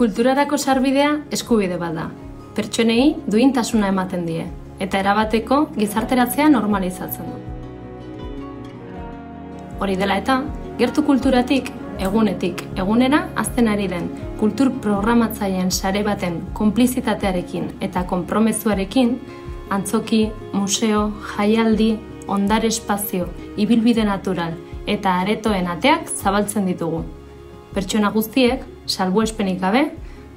Kulturarako sarbidea eskubide bat da. Pertsonei duintasuna ematen die, eta erabateko gizarteratzea normalizatzen du. Hori dela eta, gertu kulturatik, egunetik, egunera, hazten ari den kultur programatzaileen sare baten konplizitatearekin eta konpromezuarekin, antzoki, museo, jaialdi, ondare espazio, ibilbide natural eta aretoen ateak zabaltzen ditugu. Pertsona guztiek, salbuespenik gabe,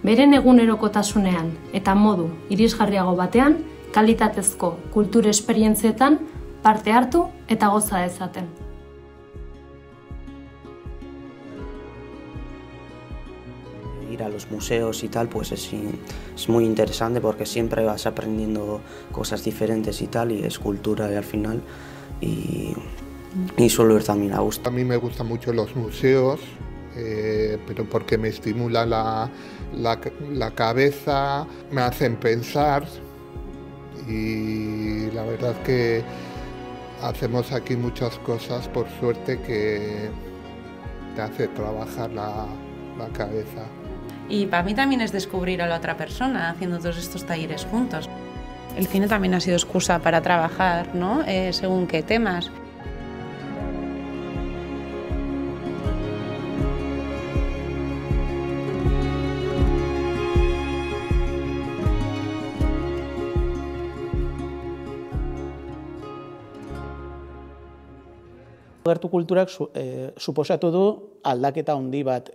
beren egunerokotasunean eta modu irisgarriago batean, kalitatezko kultur esperientzietan parte hartu eta goza dezaten. Ir a los museos y tal, pues es muy interesante porque siempre vas aprendiendo cosas diferentes y tal, y es cultura al final, y suelo ir también a gusto. A mí me gustan mucho los museos, pero porque me estimula la cabeza, me hacen pensar, y la verdad que hacemos aquí muchas cosas, por suerte, que te hace trabajar la cabeza. Y para mí también es descubrir a la otra persona haciendo todos estos talleres juntos. El cine también ha sido excusa para trabajar, ¿no? Según qué temas. Gertu kulturak suposatu du aldaketa handi bat,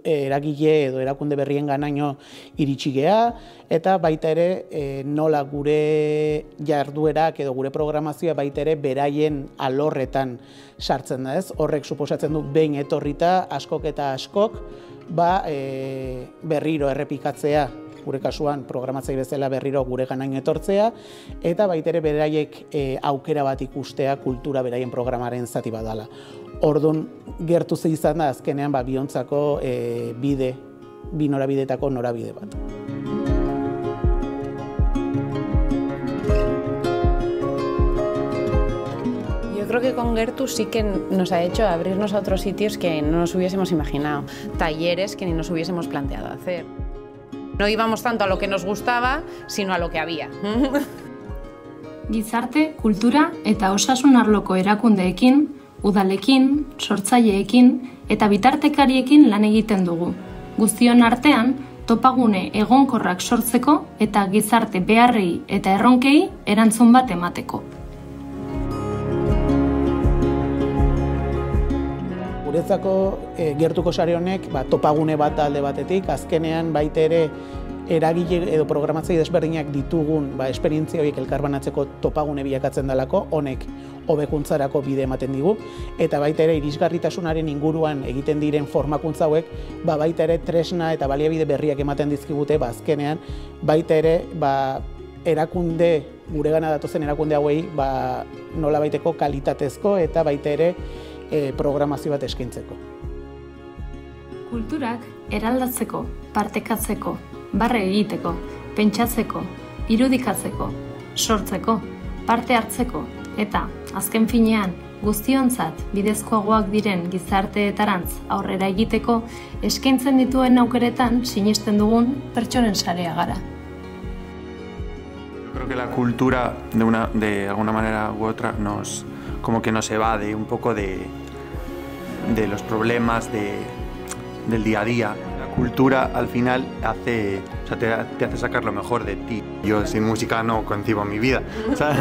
eragile edo erakunde berrien ganaino iritsi gea, eta baita ere nola gure jarduerak edo gure programazioa baita ere beraien alorretan sartzen da, ez? Horrek suposatzen du behin etorrita askok eta askok berriro errepikatzea, gure kasuan programatzaile bezala berriro gure ganaino etortzea, eta baita ere beraiek aukera bat ikustea kultura beraien programaren zati bat dela. Orduan, gertu ze izan da azkenean biontzako bi norabidetako norabide bat. Yo creo que con Gertu sí que nos ha hecho abrirnos a otros sitios que no nos hubiésemos imaginado, talleres que ni nos hubiésemos planteado hacer. No íbamos tanto a lo que nos gustaba, sino a lo que había. Gizarte, kultura eta osasun arloko erakundeekin, udalekin, sortzaileekin eta bitartekariekin lan egiten dugu. Guztion artean, topagune egonkorrak sortzeko eta gizarte beharrei eta erronkei erantzun bat emateko. Guretzako gertuko sare honek topagune bat alde batetik, azkenean baita ere eragile edo programatzaile desberdinak ditugun esperientzia horiek elkarbanatzeko topagune bilakatzen delako, honek hobekuntzarako bide ematen digu, eta baita ere irisgarritasunaren inguruan egiten diren formakuntza hauek baita ere tresna eta baliabide berriak ematen dizkigute, azkenean baita ere erakunde, guregana datozen erakunde hauei nola baiteko kalitatezko eta baita ere programazio bat eskaintzeko. Kulturak eraldatzeko, partekatzeko, barre egiteko, pentsatzeko, irudikatzeko, sortzeko, parte hartzeko eta, azken finean, guztiontzat bidezkoagoak diren gizarteetarantz aurrera egiteko eskaintzen dituen aukeretan sinesten dugun pertsonen sarea gara. Creo que la cultura, de alguna manera u otra, como que nos evade un poco de los problemas del día a día. La cultura al final te hace sacar lo mejor de ti. Yo sin música no concibo mi vida, ¿sabes?